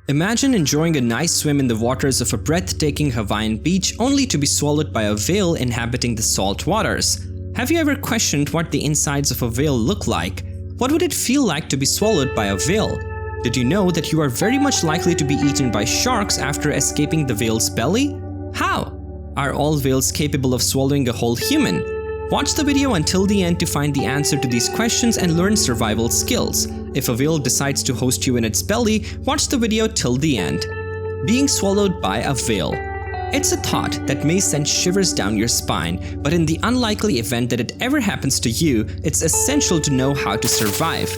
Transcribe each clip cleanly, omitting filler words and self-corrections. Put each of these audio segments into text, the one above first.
Imagine enjoying a nice swim in the waters of a breathtaking Hawaiian beach only to be swallowed by a whale inhabiting the salt waters. Have you ever questioned what the insides of a whale look like? What would it feel like to be swallowed by a whale? Did you know that you are very much likely to be eaten by sharks after escaping the whale's belly? How? Are all whales capable of swallowing a whole human? Watch the video until the end to find the answer to these questions and learn survival skills. If a whale decides to host you in its belly, watch the video till the end. Being swallowed by a whale. It's a thought that may send shivers down your spine, but in the unlikely event that it ever happens to you, it's essential to know how to survive.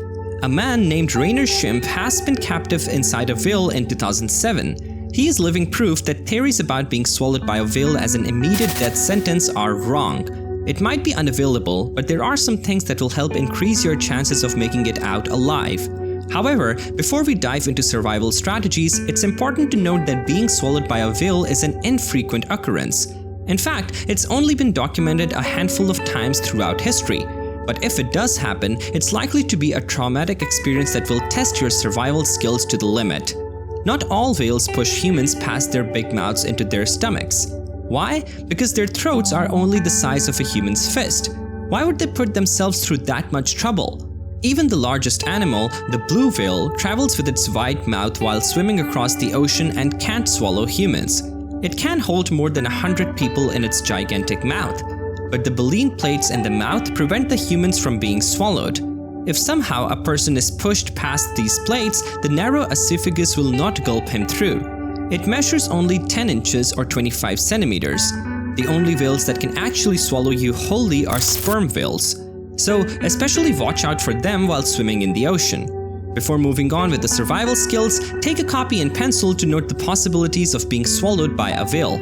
A man named Rainer Schimpf has been captive inside a whale in 2007. He is living proof that theories about being swallowed by a whale as an immediate death sentence are wrong. It might be unavailable, but there are some things that will help increase your chances of making it out alive. However, before we dive into survival strategies, it's important to note that being swallowed by a whale is an infrequent occurrence. In fact, it's only been documented a handful of times throughout history. But if it does happen, it's likely to be a traumatic experience that will test your survival skills to the limit. Not all whales push humans past their big mouths into their stomachs. Why? Because their throats are only the size of a human's fist. Why would they put themselves through that much trouble? Even the largest animal, the blue whale, travels with its wide mouth while swimming across the ocean and can't swallow humans. It can hold more than 100 people in its gigantic mouth. But the baleen plates in the mouth prevent the humans from being swallowed. If somehow a person is pushed past these plates, the narrow esophagus will not gulp him through. It measures only 10 inches or 25 centimeters. The only whales that can actually swallow you wholly are sperm whales. So, especially watch out for them while swimming in the ocean. Before moving on with the survival skills, take a copy and pencil to note the possibilities of being swallowed by a whale.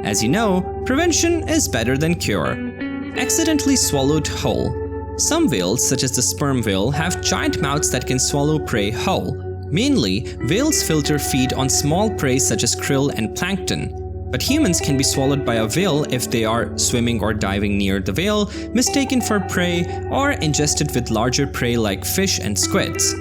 As you know, prevention is better than cure. Accidentally swallowed whole. Some whales, such as the sperm whale, have giant mouths that can swallow prey whole. Mainly, whales filter feed on small prey such as krill and plankton. But humans can be swallowed by a whale if they are swimming or diving near the whale, mistaken for prey, or ingested with larger prey like fish and squids.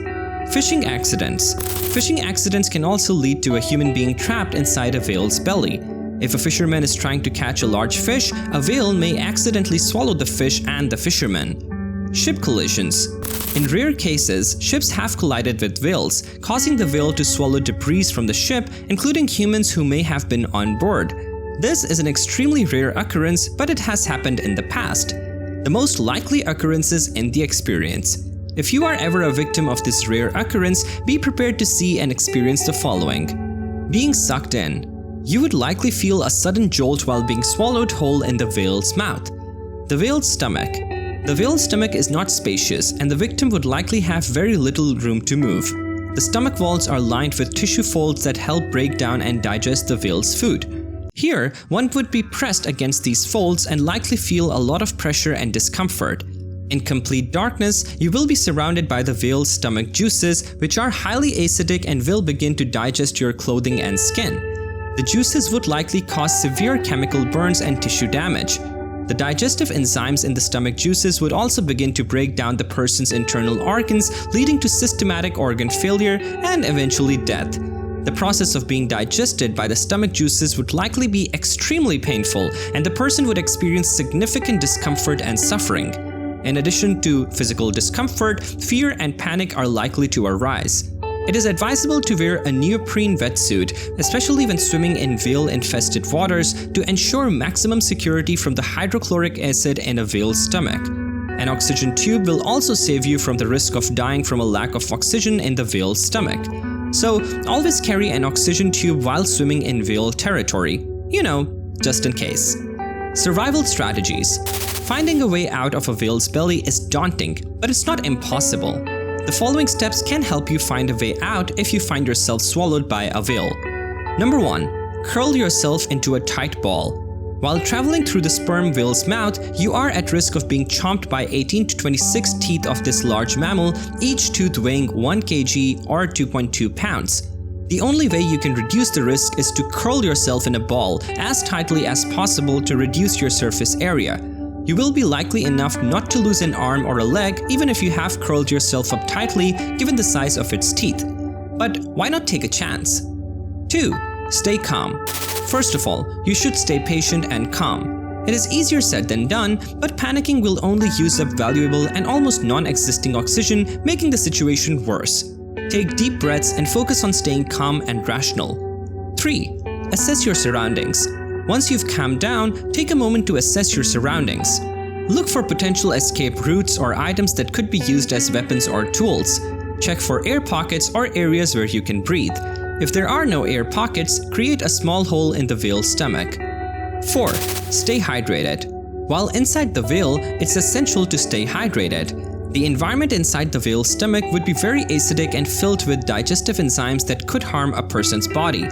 Fishing accidents. Fishing accidents can also lead to a human being trapped inside a whale's belly. If a fisherman is trying to catch a large fish, a whale may accidentally swallow the fish and the fisherman. Ship collisions. In rare cases, ships have collided with whales, causing the whale to swallow debris from the ship, including humans who may have been on board. This is an extremely rare occurrence, but it has happened in the past. The most likely occurrences in the experience. If you are ever a victim of this rare occurrence, be prepared to see and experience the following. Being sucked in. You would likely feel a sudden jolt while being swallowed whole in the whale's mouth. The whale's stomach. The whale's stomach is not spacious, and the victim would likely have very little room to move. The stomach walls are lined with tissue folds that help break down and digest the whale's food. Here, one would be pressed against these folds and likely feel a lot of pressure and discomfort. In complete darkness, you will be surrounded by the whale's stomach juices, which are highly acidic and will begin to digest your clothing and skin. The juices would likely cause severe chemical burns and tissue damage. The digestive enzymes in the stomach juices would also begin to break down the person's internal organs, leading to systematic organ failure and eventually death. The process of being digested by the stomach juices would likely be extremely painful, and the person would experience significant discomfort and suffering. In addition to physical discomfort, fear and panic are likely to arise. It is advisable to wear a neoprene wetsuit, especially when swimming in whale-infested waters, to ensure maximum security from the hydrochloric acid in a whale's stomach. An oxygen tube will also save you from the risk of dying from a lack of oxygen in the whale's stomach. So, always carry an oxygen tube while swimming in whale territory. You know, just in case. Survival strategies. Finding a way out of a whale's belly is daunting, but it's not impossible. The following steps can help you find a way out if you find yourself swallowed by a whale. Number 1. Curl yourself into a tight ball. While traveling through the sperm whale's mouth, you are at risk of being chomped by 18 to 26 teeth of this large mammal, each tooth weighing 1 kg or 2.2 pounds. The only way you can reduce the risk is to curl yourself in a ball as tightly as possible to reduce your surface area. You will be likely enough not to lose an arm or a leg even if you have curled yourself up tightly given the size of its teeth. But why not take a chance? 2. Stay calm. First of all, you should stay patient and calm. It is easier said than done, but panicking will only use up valuable and almost non-existing oxygen, making the situation worse. Take deep breaths and focus on staying calm and rational. 3. Assess your surroundings. Once you've calmed down, take a moment to assess your surroundings. Look for potential escape routes or items that could be used as weapons or tools. Check for air pockets or areas where you can breathe. If there are no air pockets, create a small hole in the whale's stomach. 4. Stay hydrated. While inside the whale, it's essential to stay hydrated. The environment inside the whale's stomach would be very acidic and filled with digestive enzymes that could harm a person's body.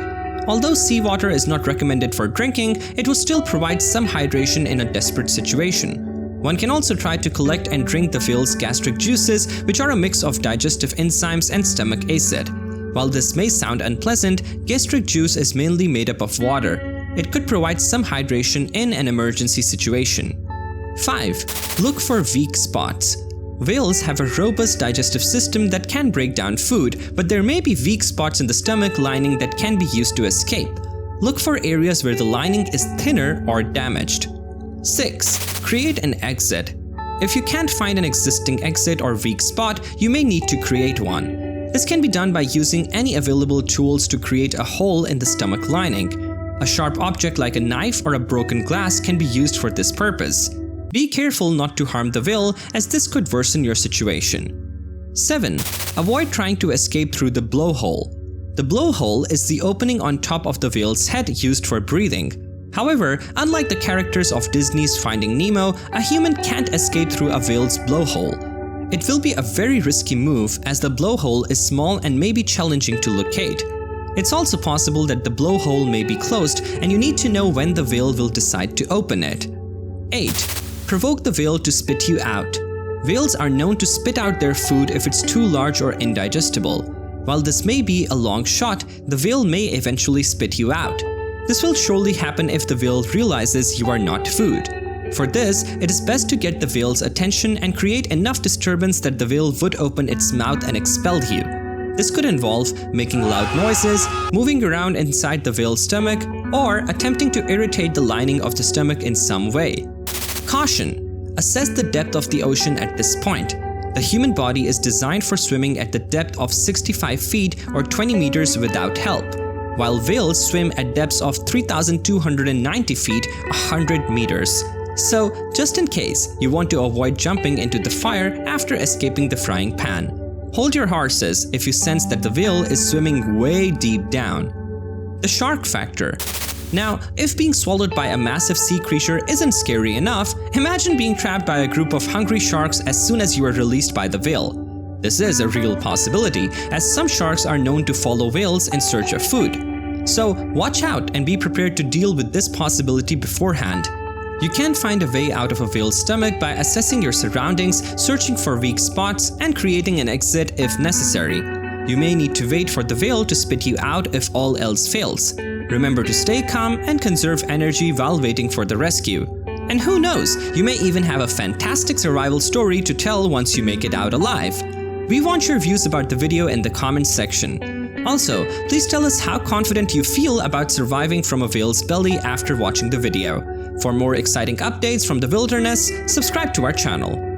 Although seawater is not recommended for drinking, it will still provide some hydration in a desperate situation. One can also try to collect and drink the whale's gastric juices, which are a mix of digestive enzymes and stomach acid. While this may sound unpleasant, gastric juice is mainly made up of water. It could provide some hydration in an emergency situation. 5. Look for weak spots. Whales have a robust digestive system that can break down food, but there may be weak spots in the stomach lining that can be used to escape. Look for areas where the lining is thinner or damaged. 6. Create an exit. If you can't find an existing exit or weak spot, you may need to create one. This can be done by using any available tools to create a hole in the stomach lining. A sharp object like a knife or a broken glass can be used for this purpose. Be careful not to harm the whale, as this could worsen your situation. 7. Avoid trying to escape through the blowhole. The blowhole is the opening on top of the whale's head used for breathing. However, unlike the characters of Disney's Finding Nemo, a human can't escape through a whale's blowhole. It will be a very risky move, as the blowhole is small and may be challenging to locate. It's also possible that the blowhole may be closed and you need to know when the whale will decide to open it. 8. Provoke the whale to spit you out. Whales are known to spit out their food if it's too large or indigestible. While this may be a long shot, the whale may eventually spit you out. This will surely happen if the whale realizes you are not food. For this, it is best to get the whale's attention and create enough disturbance that the whale would open its mouth and expel you. This could involve making loud noises, moving around inside the whale's stomach, or attempting to irritate the lining of the stomach in some way. Caution! Assess the depth of the ocean at this point. The human body is designed for swimming at the depth of 65 feet or 20 meters without help, while whales swim at depths of 3,290 feet, 100 meters. So, just in case, you want to avoid jumping into the fire after escaping the frying pan. Hold your horses if you sense that the whale is swimming way deep down. The shark factor. Now, if being swallowed by a massive sea creature isn't scary enough, imagine being trapped by a group of hungry sharks as soon as you are released by the whale. This is a real possibility, as some sharks are known to follow whales in search of food. So, watch out and be prepared to deal with this possibility beforehand. You can find a way out of a whale's stomach by assessing your surroundings, searching for weak spots, and creating an exit if necessary. You may need to wait for the whale to spit you out if all else fails. Remember to stay calm and conserve energy while waiting for the rescue. And who knows, you may even have a fantastic survival story to tell once you make it out alive. We want your views about the video in the comments section. Also, please tell us how confident you feel about surviving from a whale's belly after watching the video. For more exciting updates from the wilderness, subscribe to our channel.